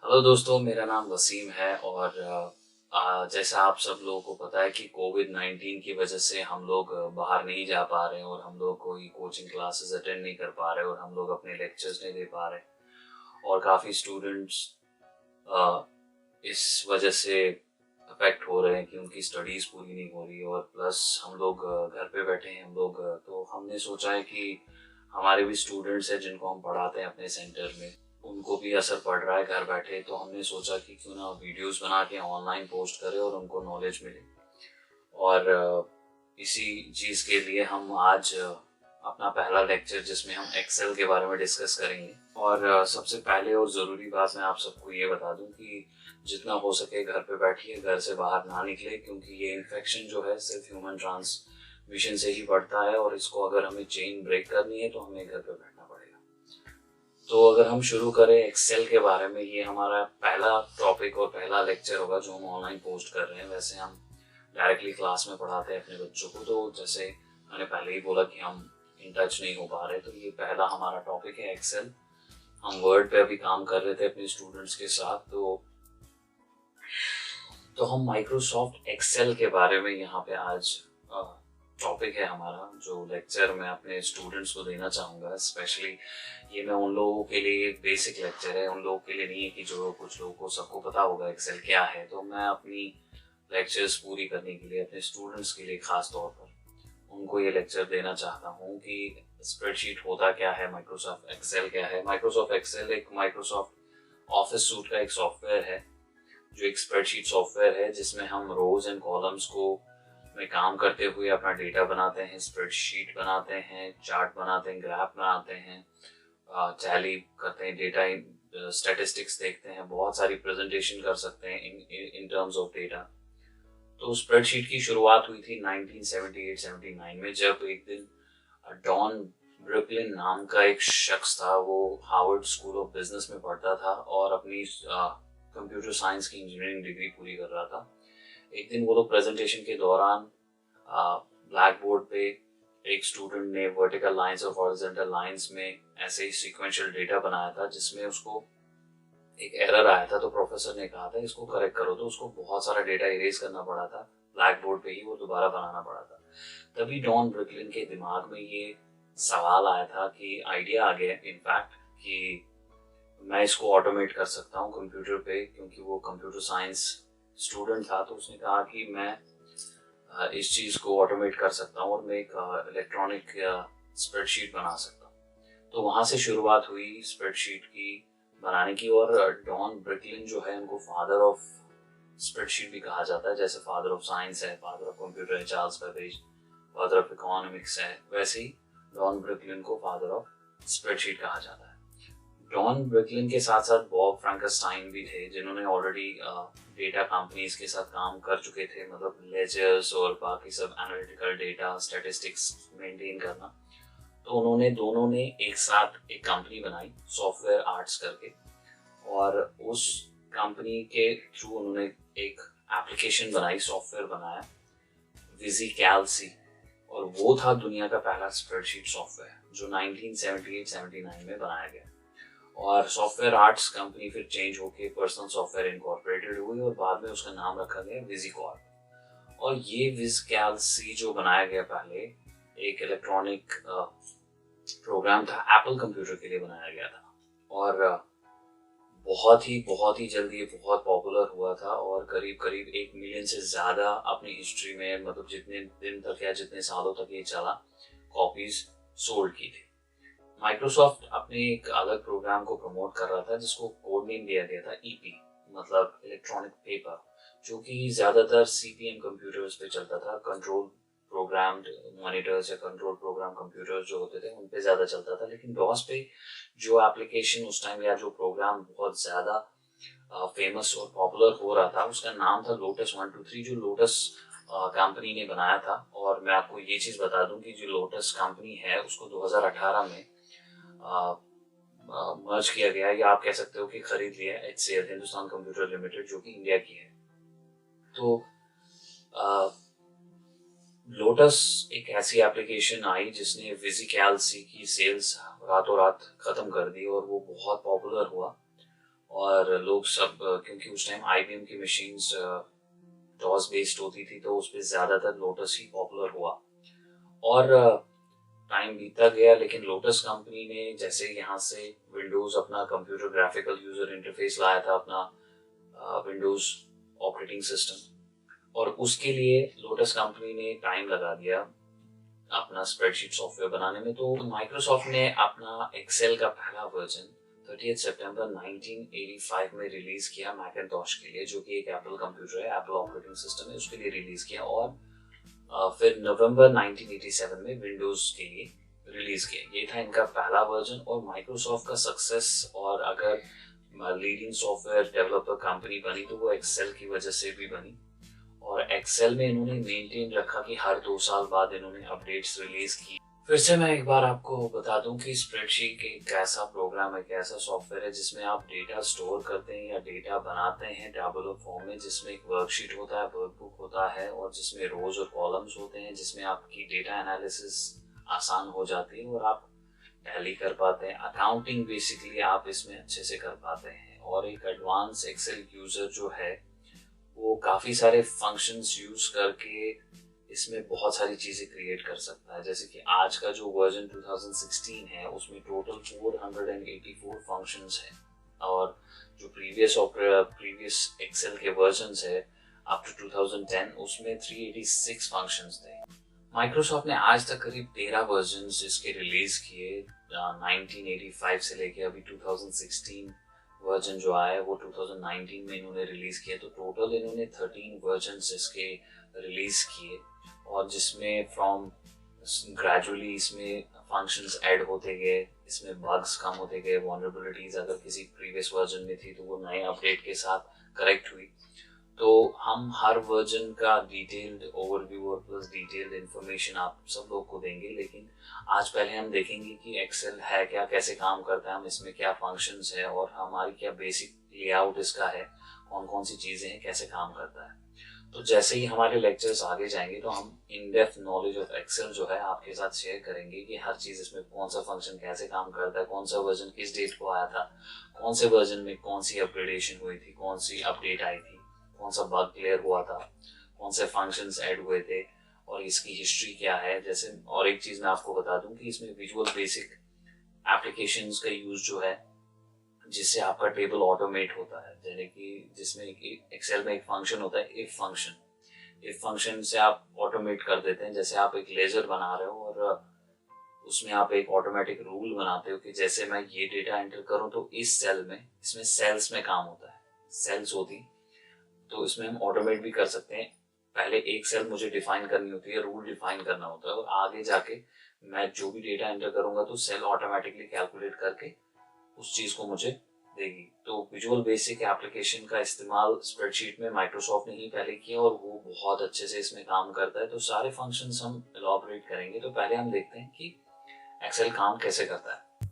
Hello दोस्तों, मेरा नाम वसीम है और जैसा आप सब लोगों को पता है कि कोविड-19 की वजह से हम लोग बाहर नहीं जा पा रहे हैं और हम लोग कोई कोचिंग क्लासेस अटेंड नहीं कर पा रहे और हम लोग अपने लेक्चर्स नहीं दे पा रहे और काफ़ी स्टूडेंट्स इस वजह से अफेक्ट हो रहे हैं कि उनकी स्टडीज़ पूरी नहीं हो रही और प्लस हम लोग घर पे बैठे हैं। हम लोग तो हमने सोचा है कि हमारे भी स्टूडेंट्स हैं जिनको हम पढ़ाते हैं अपने सेंटर में, उनको भी असर पड़ रहा है घर बैठे। तो हमने सोचा कि क्यों ना वीडियोस बना के ऑनलाइन पोस्ट करें और उनको नॉलेज मिले। और इसी चीज़ के लिए हम आज अपना पहला लेक्चर जिसमें हम एक्सेल के बारे में डिस्कस करेंगे। और सबसे पहले और ज़रूरी बात मैं आप सबको ये बता दूं कि जितना हो सके घर पे बैठिए, घर से बाहर ना निकले, क्योंकि ये इन्फेक्शन जो है सिर्फ ह्यूमन ट्रांसमिशन से ही बढ़ता है और इसको अगर हमें चेन ब्रेक करनी है तो हमें घर पे बैठना पड़ेगा। तो अगर हम शुरू करें एक्सेल के बारे में, ये हमारा पहला टॉपिक और पहला लेक्चर होगा जो हम ऑनलाइन पोस्ट कर रहे हैं। वैसे हम डायरेक्टली क्लास में पढ़ाते हैं अपने बच्चों को, तो जैसे मैंने पहले ही बोला कि हम इन टच नहीं हो पा रहे, तो ये पहला हमारा टॉपिक है एक्सेल। हम वर्ड पे अभी काम कर रहे थे अपने स्टूडेंट्स के साथ, तो हम माइक्रोसॉफ्ट एक्सेल के बारे में यहाँ पे आज टॉपिक है हमारा, जो लेक्चर मैं अपने स्टूडेंट्स को देना चाहूँगा। स्पेशली ये मैं उन लोगों के लिए एक बेसिक लेक्चर है, उन लोगों के लिए नहीं है कि जो कुछ लोगों को सबको पता होगा एक्सेल क्या है। तो मैं अपनी लेक्चर्स पूरी करने के लिए अपने स्टूडेंट्स के लिए खास तौर पर उनको ये लेक्चर देना चाहता हूँ कि स्प्रेडशीट होता क्या है, माइक्रोसॉफ्ट एक्सेल क्या है। माइक्रोसॉफ्ट एक्सेल एक माइक्रोसॉफ्ट ऑफिस सूट का एक सॉफ्टवेयर है, जो एक स्प्रेडशीट सॉफ्टवेयर है जिसमें हम रोज एंड कॉलम्स को में काम करते हुए अपना डेटा बनाते हैं, स्प्रेडशीट बनाते हैं, चार्ट बनाते हैं, ग्राफ बनाते हैं, टैली करते हैं, डेटा स्टैटिस्टिक्स देखते हैं, बहुत सारी प्रेजेंटेशन कर सकते हैं इन टर्म्स ऑफ डेटा। तो स्प्रेडशीट की शुरुआत हुई थी 1978-79 में, जब एक दिन डॉन ब्रुकलिन नाम का एक शख्स था। वो हार्वर्ड स्कूल ऑफ बिजनेस में पढ़ता था और अपनी कंप्यूटर साइंस की इंजीनियरिंग डिग्री पूरी कर रहा था। एक दिन वो लोग प्रेजेंटेशन के दौरान ब्लैक बोर्ड पे एक स्टूडेंट ने वर्टिकल लाइंस और हॉरिजॉन्टल लाइंस में ऐसे ही सीक्वेंशियल डेटा बनाया था जिसमें उसको एक एरर आया था। तो प्रोफेसर ने कहा था इसको करेक्ट करो, तो उसको बहुत सारा डेटा इरेज करना पड़ा था, ब्लैक बोर्ड पे ही वो दोबारा बनाना पड़ा था। तभी डॉन ब्रुकलिन के दिमाग में ये सवाल आया था, कि आइडिया आ गया इनफैक्ट, कि मैं इसको ऑटोमेट कर सकता हूँ कंप्यूटर पे, क्योंकि वो कंप्यूटर साइंस स्टूडेंट था। तो उसने कहा कि मैं इस चीज को ऑटोमेट कर सकता हूँ और मैं एक इलेक्ट्रॉनिक स्प्रेडशीट बना सकता हूँ। तो वहां से शुरुआत हुई स्प्रेडशीट की बनाने की। और डॉन ब्रुकलिन जो है, उनको फादर ऑफ स्प्रेडशीट भी कहा जाता है। जैसे फादर ऑफ साइंस है, फादर ऑफ कंप्यूटर है Charles Babbage, father of economics है, वैसे ही डॉन ब्रुकलिन को फादर ऑफ स्प्रेडशीट कहा जाता है। डॉन ब्रुकलिन के साथ साथ बॉब फ्रैंकेनस्टाइन भी थे, जिन्होंने ऑलरेडी डेटा कंपनीज के साथ काम कर चुके थे, मतलब लेजर्स और बाकी सब एनालिटिकल डेटा स्टैटिस्टिक्स मेंटेन करना। तो उन्होंने दोनों ने एक साथ एक कंपनी बनाई सॉफ्टवेयर आर्ट्स करके, और उस कंपनी के थ्रू उन्होंने एक एप्लीकेशन बनाई, सॉफ्टवेयर बनाया, विजिकैलसी। और वो था दुनिया का पहला स्प्रेडशीट सॉफ्टवेयर, जो 1978-79 में बनाया गया। और सॉफ्टवेयर आर्ट्स कंपनी फिर चेंज होके पर्सनल सॉफ्टवेयर इनकॉर्पोरेटेड हुई और बाद में उसका नाम रखा गया विजिकॉर्प। और ये विजिकैलसी जो बनाया गया पहले, एक इलेक्ट्रॉनिक प्रोग्राम था, एप्पल कंप्यूटर के लिए बनाया गया था। और बहुत ही जल्दी ये बहुत पॉपुलर हुआ था और करीब करीब 1 मिलियन से ज्यादा अपनी हिस्ट्री में, मतलब जितने दिन तक या जितने सालों तक ये चला, कॉपीज सोल्ड की थी। माइक्रोसॉफ्ट अपने एक अलग प्रोग्राम को प्रमोट कर रहा था जिसको कोड नेम दिया गया था ईपी, मतलब इलेक्ट्रॉनिक पेपर, जो कि ज्यादातर सीपीएम कंप्यूटर्स पे चलता था। कंट्रोल प्रोग्राम मॉनिटर्स या कंट्रोल प्रोग्राम कंप्यूटर्स जो होते थे उन पे ज्यादा चलता था। लेकिन डॉस पे जो एप्लीकेशन उस टाइम या जो प्रोग्राम बहुत ज्यादा फेमस और पॉपुलर हो रहा था, उसका नाम था लोटस 123, जो लोटस कंपनी ने बनाया था। और मैं आपको ये चीज बता दूं कि जो लोटस कंपनी है उसको 2018 में मर्ज किया गया, या आप कह सकते हो कि खरीद लिया HCL, हिंदुस्तान कंप्यूटर लिमिटेड, जो कि इंडिया की है। तो लोटस एक ऐसी एप्लीकेशन आई जिसने विजिकैलसी की सेल्स रातों रात खत्म कर दी और वो बहुत पॉपुलर हुआ। और लोग सब क्योंकि उस टाइम IBM की मशीन्स डॉस बेस्ड होती थी तो उस पर ज़्यादातर लोटस ही पॉपुलर हुआ। और टाइम बीतता गया, लेकिन लोटस कंपनी ने जैसे यहाँ से विंडोज़ अपना कंप्यूटर ग्राफिकल यूज़र इंटरफेस लाया था, अपना विंडोज़ ऑपरेटिंग सिस्टम, और उसके लिए लोटस कंपनी ने टाइम लगा दिया अपना स्प्रेडशीट सॉफ्टवेयर बनाने में। तो माइक्रोसॉफ्ट ने अपना एक्सेल का पहला वर्जन 30 सितंबर 1985 में रिलीज किया मैकिन्टॉश के लिए, जो कि एक एप्पल कंप्यूटर है, एप्पल ऑपरेटिंग सिस्टम है, उसके लिए रिलीज किया। और फिर नवंबर 1987 में विंडोज के लिए रिलीज किया। ये था इनका पहला वर्जन। और माइक्रोसॉफ्ट का सक्सेस, और अगर लीडिंग सॉफ्टवेयर डेवलपर कंपनी बनी तो वो एक्सेल की वजह से भी बनी। और एक्सेल में इन्होंने मेंटेन रखा कि हर 2 साल बाद इन्होंने अपडेट्स रिलीज की। फिर से मैं एक बार आपको बता दूं कि स्प्रेडशीट एक ऐसा प्रोग्राम है, एक ऐसा सॉफ्टवेयर है जिसमें आप डेटा स्टोर करते हैं या डेटा बनाते हैं टैबुलर फॉर्म में, जिसमें एक वर्कशीट होता है, वर्कबुक होता है, और जिसमें रोज और कॉलम्स होते हैं, जिसमें आपकी डेटा एनालिसिस आसान हो जाती है और आप टैली कर पाते हैं। अकाउंटिंग बेसिकली आप इसमें अच्छे से कर पाते हैं। और एक एडवांस एक्सेल यूजर जो है वो काफ़ी सारे फंक्शंस यूज करके इसमें बहुत सारी चीज़ें क्रिएट कर सकता है। जैसे कि आज का जो वर्जन 2016 है उसमें टोटल 484 फंक्शंस हैं, और जो प्रीवियस एक्सेल के वर्जन्स है अप टू 2010 उसमें 386 फंक्शंस थे। माइक्रोसॉफ्ट ने आज तक करीब 13 वर्जन्स इसके रिलीज किए, 1985 से लेके अभी 2016 वर्जन जो आया है वो 2019 में इन्होंने रिलीज किया। तो टोटल इन्होंने 13 वर्जन्स इसके रिलीज किए, और जिसमें फ्रॉम ग्रेजुअली इसमें फंक्शंस ऐड होते गए, इसमें बग्स कम होते गए, वल्नरेबिलिटीज अगर किसी प्रीवियस वर्जन में थी तो वो नए अपडेट के साथ करेक्ट हुई। तो हम हर वर्जन का डिटेल्ड ओवरव्यू और प्लस डिटेल्ड इंफॉर्मेशन आप सब लोग को देंगे, लेकिन आज पहले हम देखेंगे कि एक्सेल है क्या, कैसे काम करता है, हम इसमें क्या फंक्शंस है, और हमारी क्या बेसिक लेआउट इसका है, कौन कौन सी चीज़ें हैं, कैसे काम करता है। तो जैसे ही हमारे लेक्चर्स आगे जाएंगे तो हम in depth knowledge of Excel जो है आपके साथ शेयर करेंगे कि हर चीज़ इसमें कौन सा फंक्शन कैसे काम करता है, कौन सा वर्जन किस डेट को आया था, कौन से वर्जन में कौन सी अपग्रेडेशन हुई थी, कौन सी अपडेट आई थी, कौन सा बग क्लियर हुआ था, कौन से फंक्शंस ऐड हुए थे, और इसकी हिस्ट्री क्या है। जैसे और एक चीज़ मैं आपको बता दूं कि इसमें विजुअल बेसिक एप्लीकेशंस का यूज जो है, जिससे आपका टेबल ऑटोमेट होता है। जैसे कि जिसमें एक्सेल में एक फंक्शन होता है इफ फंक्शन से आप ऑटोमेट कर देते हैं। जैसे आप एक लेजर बना रहे हो और उसमें आप एक ऑटोमेटिक रूल बनाते हो कि जैसे मैं ये डेटा एंटर करूं तो इस सेल में, इसमें सेल्स में काम होता है, सेल्स होती, तो इसमें हम ऑटोमेट भी कर सकते हैं। पहले एक सेल मुझे डिफाइन करनी होती है, रूल डिफाइन करना होता है, और आगे जाके मैं जो भी डेटा एंटर करूंगा तो सेल ऑटोमेटिकली कैलकुलेट करके उस चीज को मुझे देगी। तो विजुअल बेसिक एप्लीकेशन का इस्तेमाल स्प्रेडशीट में माइक्रोसॉफ्ट ने ही पहले किया और वो बहुत अच्छे से इसमें काम करता है। तो सारे फंक्शंस हम एलॉबरेट करेंगे। तो पहले हम देखते हैं कि एक्सेल काम कैसे करता है।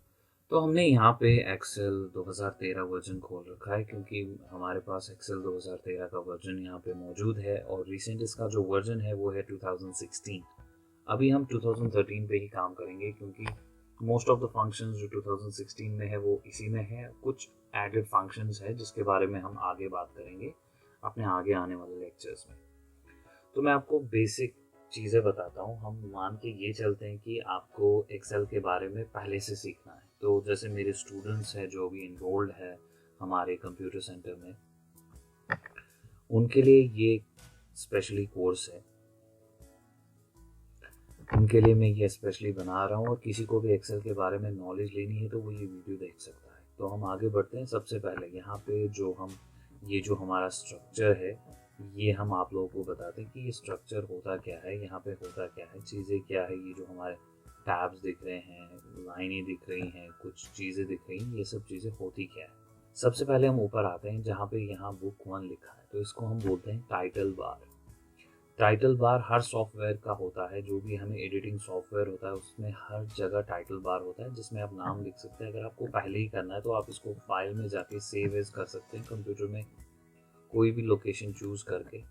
तो हमने यहाँ पे एक्सेल 2013 वर्जन खोल रखा है, क्योंकि हमारे पास एक्सेल 2013 का वर्जन यहाँ पे मौजूद है, और रिसेंट इसका जो वर्जन है वो है 2016। अभी हम 2013 पे ही काम करेंगे, क्योंकि मोस्ट ऑफ द फंक्शंस जो 2016 में है वो इसी में है। कुछ एडेड फंक्शंस है जिसके बारे में हम आगे बात करेंगे अपने आगे आने वाले लेक्चर्स में। तो मैं आपको बेसिक चीज़ें बताता हूँ। हम मान के ये चलते हैं कि आपको एक्सेल के बारे में पहले से सीखना है। तो जैसे मेरे स्टूडेंट्स हैं जो भी इनरोल्ड है हमारे कंप्यूटर सेंटर में, उनके लिए ये स्पेशली कोर्स है, उनके लिए मैं ये स्पेशली बना रहा हूँ। और किसी को भी एक्सेल के बारे में नॉलेज लेनी है तो वो ये वीडियो देख सकता है। तो हम आगे बढ़ते हैं। सबसे पहले यहाँ पे जो हमारा स्ट्रक्चर है, ये हम आप लोगों को बताते हैं कि ये स्ट्रक्चर होता क्या है, यहाँ पे होता क्या है, चीज़ें क्या है। ये जो हमारे टैब्स दिख रहे हैं, लाइनें दिख रही हैं, कुछ चीज़ें दिख रही हैं, ये सब चीज़ें होती क्या है। सबसे पहले हम ऊपर आते हैं जहाँ पे यहाँ बुक 1 लिखा है, तो इसको हम बोलते हैं टाइटल बार। टाइटल बार हर सॉफ्टवेयर का होता है, जो भी हमें एडिटिंग सॉफ्टवेयर होता है उसमें हर जगह टाइटल बार होता है, जिसमें आप नाम लिख सकते हैं। अगर आपको पहले ही करना है तो आप इसको फाइल में जाके सेव एज कर सकते हैं, कंप्यूटर में कोई भी लोकेशन चूज करके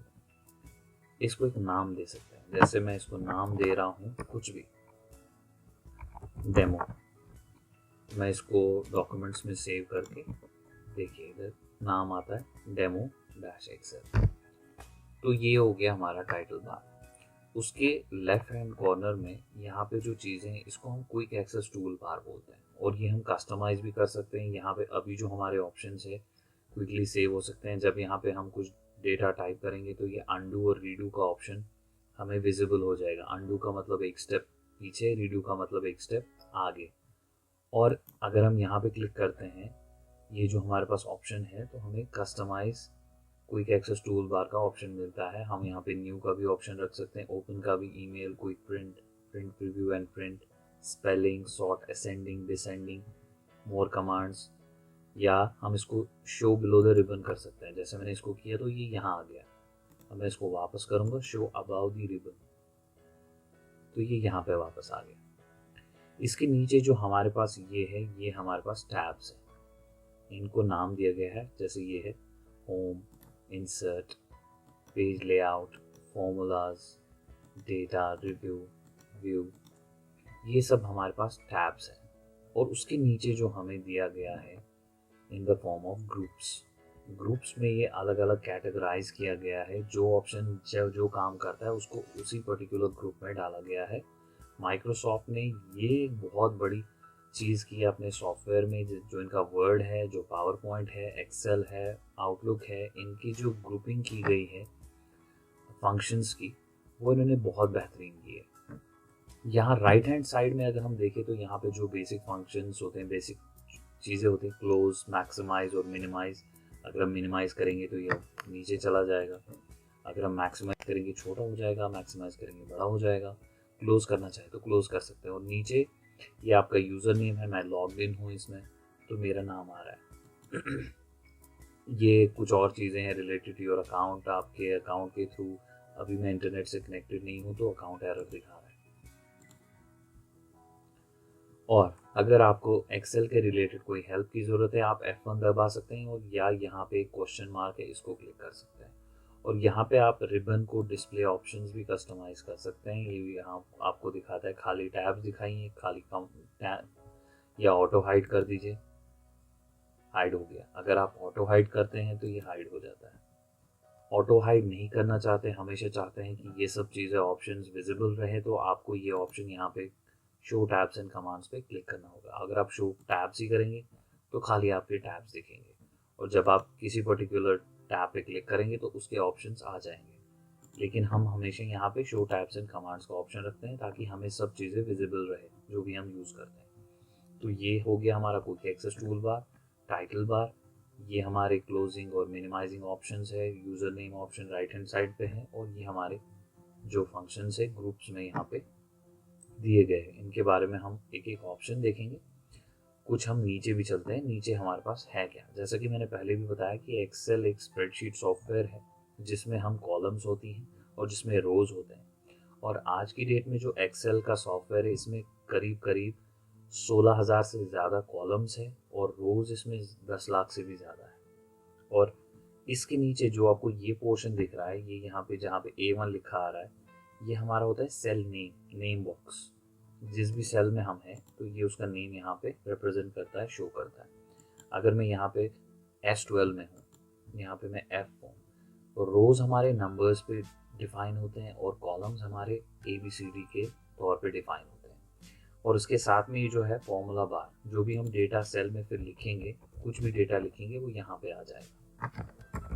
इसको एक नाम दे सकते हैं। जैसे मैं इसको नाम दे रहा हूँ कुछ भी, डेमो। मैं इसको डॉक्यूमेंट्स में सेव करके देखिए इधर नाम आता है डेमो डैश एक्सेल। तो ये हो गया हमारा टाइटल बार। उसके लेफ्ट हैंड कॉर्नर में यहाँ पे जो चीज़ें हैं इसको हम क्विक एक्सेस टूल बार बोलते हैं, और ये हम कस्टमाइज भी कर सकते हैं। यहाँ पे अभी जो हमारे ऑप्शंस है क्विकली सेव हो सकते हैं। जब यहाँ पे हम कुछ डेटा टाइप करेंगे तो ये अंडू और रीडू का ऑप्शन हमें विजिबल हो जाएगा। अंडू का मतलब एक स्टेप पीछे, रीडू का मतलब एक स्टेप आगे। और अगर हम यहाँ पे क्लिक करते हैं, ये जो हमारे पास ऑप्शन है, तो हमें customise quick access tool bar का ऑप्शन मिलता है। हम यहाँ पे न्यू का भी ऑप्शन रख सकते हैं, ओपन का भी, email, quick print, print preview and print, spelling, sort, ascending, descending, more commands, या हम इसको शो बिलो द रिबन कर सकते हैं। जैसे मैंने इसको किया तो ये यहाँ आ गया। अब मैं इसको वापस करूँगा, शो अबाउ द रिबन, तो ये यहाँ पे वापस आ गया। इसके नीचे जो हमारे पास ये है, ये हमारे पास टैब्स है। इनको नाम दिया गया है, जैसे ये है home, insert, page layout, formulas, data, review, view, ये सब हमारे पास टैब्स हैं। और उसके नीचे जो हमें दिया गया है in the form of groups. Groups में ये अलग अलग कैटेगराइज किया गया है। जो ऑप्शन जो काम करता है उसको उसी पर्टिकुलर ग्रुप में डाला गया है। माइक्रोसॉफ्ट ने ये बहुत बड़ी चीज़ की है अपने सॉफ्टवेयर में, जो इनका वर्ड है, जो पावर पॉइंट है, एक्सेल है, आउटलुक है, इनकी जो ग्रुपिंग की गई है फंक्शंस की, वो इन्होंने बहुत बेहतरीन की है। यहाँ राइट हैंड साइड में अगर हम देखें तो यहाँ पे जो बेसिक फंक्शंस होते हैं, बेसिक चीज़ें होती हैं, क्लोज, मैक्सिमाइज और मिनिमाइज। अगर हम मिनिमाइज करेंगे तो ये नीचे चला जाएगा, अगर हम मैक्सिमाइज करेंगे छोटा हो जाएगा, मैक्सिमाइज करेंगे बड़ा हो जाएगा। क्लोज करना चाहे तो क्लोज कर सकते हैं। और नीचे ये आपका यूज़र नेम है, मैं लॉग्ड इन हूँ इसमें, तो मेरा नाम आ रहा है। ये कुछ और चीज़ें हैं रिलेटेड टू योर अकाउंट। आपके अकाउंट के थ्रू अभी मैं इंटरनेट से कनेक्टेड नहीं हूँ तो अकाउंट एरर दिखा रहा है। और अगर आपको एक्सेल के रिलेटेड कोई हेल्प की ज़रूरत है, आप F1 दबा सकते हैं, और या यहाँ पे एक क्वेश्चन मार्क है, इसको क्लिक कर सकते हैं। और यहाँ पे आप रिबन को डिस्प्ले ऑप्शंस भी कस्टमाइज कर सकते हैं। ये भी यहाँ आपको दिखाता है, खाली टैब्स दिखाइए, खाली कम टैब, या ऑटो हाइड कर दीजिए, हाइड हो गया। अगर आप ऑटो हाइड करते हैं तो ये हाइड हो जाता है। ऑटो हाइड नहीं करना चाहते, हमेशा चाहते हैं कि ये सब चीज़ें ऑप्शंस विजिबल रहे, तो आपको ये ऑप्शन यहाँ पे शो टैब्स एंड कमांड्स पे क्लिक करना होगा। अगर आप शो टैब्स ही करेंगे तो खाली आपके टैब्स दिखेंगे, और जब आप किसी पर्टिकुलर टैब पे क्लिक करेंगे तो उसके ऑप्शंस आ जाएंगे। लेकिन हम हमेशा यहाँ पे शो टैब्स एंड कमांड्स का ऑप्शन रखते हैं ताकि हमें सब चीज़ें विजिबल रहे जो भी हम यूज़ करते हैं। तो ये हो गया हमारा quick access tool bar, title bar. ये हमारे क्लोजिंग और मिनिमाइजिंग ऑप्शंस है, user name option right hand side पे है, और ये हमारे जो फंक्शंस है ग्रुप्स में यहाँ पे दिए गए हैं। इनके बारे में हम एक एक ऑप्शन देखेंगे। कुछ हम नीचे भी चलते हैं, नीचे हमारे पास है क्या। जैसा कि मैंने पहले भी बताया कि एक्सेल एक स्प्रेडशीट सॉफ्टवेयर है जिसमें हम कॉलम्स होती हैं और जिसमें रोज होते हैं। और आज की डेट में जो एक्सेल का सॉफ्टवेयर है, इसमें करीब करीब 16,000 से ज़्यादा कॉलम्स है, और रोज इसमें 10 लाख से भी ज़्यादा है। और इसके नीचे जो आपको ये पोर्शन दिख रहा है, ये यहाँ पे जहाँ पे A1 लिखा आ रहा है, ये हमारा होता है सेल नेम बॉक्स। जिस भी सेल में हम हैं तो ये उसका नेम यहाँ पे रिप्रेजेंट करता है, शो करता है। अगर मैं यहाँ पे S12 में हूँ, यहाँ पे मैं F हूँ, तो रोज हमारे नंबर्स पे डिफाइन होते हैं और कॉलम्स हमारे ABCD के तौर पे डिफाइन होते हैं। और उसके साथ में ये जो है फॉर्मूला बार, जो भी हम डेटा सेल में फिर लिखेंगे, कुछ भी डेटा लिखेंगे वो यहाँ पे आ जाएगा।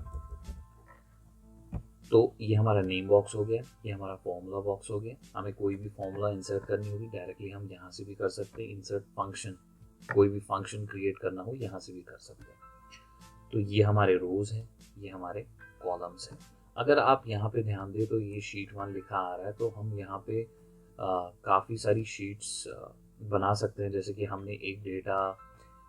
तो ये हमारा नेम बॉक्स हो गया, ये हमारा फॉर्मूला बॉक्स हो गया। हमें कोई भी फॉर्मूला इंसर्ट करनी होगी डायरेक्टली हम यहाँ से भी कर सकते हैं। इंसर्ट फंक्शन, कोई भी फंक्शन क्रिएट करना हो यहाँ से भी कर सकते हैं। तो ये हमारे रोज हैं, ये हमारे कॉलम्स हैं। अगर आप यहाँ पे ध्यान दें तो ये शीट 1 लिखा आ रहा है, तो हम यहाँ पे काफ़ी सारी शीट्स बना सकते हैं। जैसे कि हमने एक डेटा,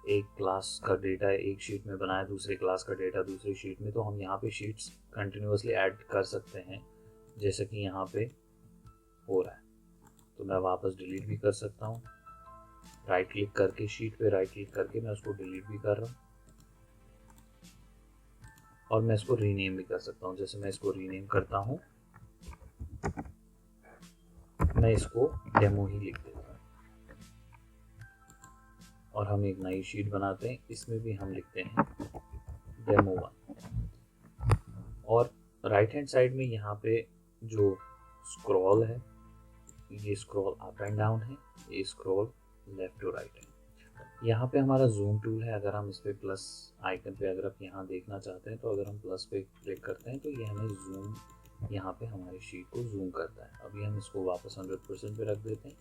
एक क्लास का डेटा एक शीट में बनाया, दूसरे क्लास का डेटा दूसरी शीट में, तो हम यहाँ पे शीट्स कंटिन्यूसली ऐड कर सकते हैं, जैसे कि यहाँ पे हो रहा है। तो मैं वापस डिलीट भी कर सकता हूँ, राइट क्लिक करके शीट पे राइट क्लिक करके मैं उसको डिलीट भी कर रहा हूँ, और मैं इसको रीनेम भी कर सकता हूँ। जैसे मैं इसको रीनेम करता हूँ, मैं इसको डेमो ही लिख देता हूँ, और हम एक नई शीट बनाते हैं। इसमें भी हम लिखते हैं डेमो 1। और राइट हैंड साइड में यहाँ पे जो स्क्रॉल है, ये स्क्रॉल अप एंड डाउन है, ये स्क्रॉल लेफ्ट टू राइट है। यहाँ पे हमारा जूम टूल है। अगर हम इस पे प्लस आइकन पे अगर आप यहाँ देखना चाहते हैं तो अगर हम प्लस पे क्लिक करते हैं तो ये हमें जूम, यहाँ पे हमारी शीट को जूम करता है। अभी हम इसको वापस 100% पे रख देते हैं।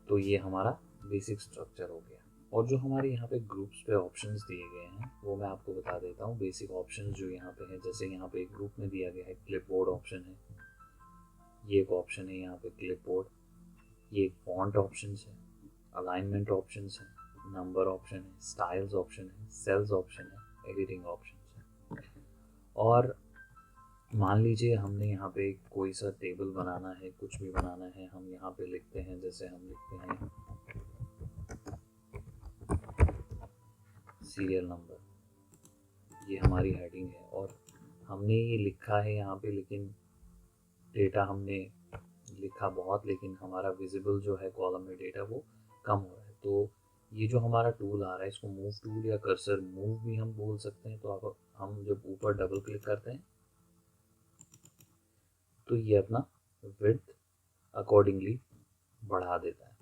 तो ये हमारा बेसिक स्ट्रक्चर हो गया। और जो हमारे यहाँ पे ग्रुप्स पे ऑप्शंस दिए गए हैं वो मैं आपको बता देता हूँ। बेसिक ऑप्शंस जो यहाँ पे है, जैसे यहाँ पे एक ग्रुप में दिया गया है क्लिपबोर्ड ऑप्शन है, ये एक ऑप्शन है यहाँ पे क्लिपबोर्ड, ये एक फॉन्ट ऑप्शंस है, अलाइनमेंट ऑप्शंस है, नंबर ऑप्शन है, स्टाइल्स ऑप्शन है, सेल्स ऑप्शन है, एडिटिंग ऑप्शन है। और मान लीजिए हमने यहाँ पे कोई सा टेबल बनाना है, कुछ भी बनाना है, हम यहाँ पे लिखते हैं, जैसे हम लिखते हैं सीरियल नंबर, ये हमारी हेडिंग है। और हमने ये लिखा है यहाँ पे, लेकिन डेटा हमने लिखा बहुत, लेकिन हमारा विजिबल जो है कॉलम में डेटा वो कम हो रहा है। तो ये जो हमारा टूल आ रहा है, इसको मूव टूल या कर्सर मूव भी हम बोल सकते हैं। तो आप हम जब ऊपर डबल क्लिक करते हैं तो ये अपना विड्थ अकॉर्डिंगली बढ़ा देता है।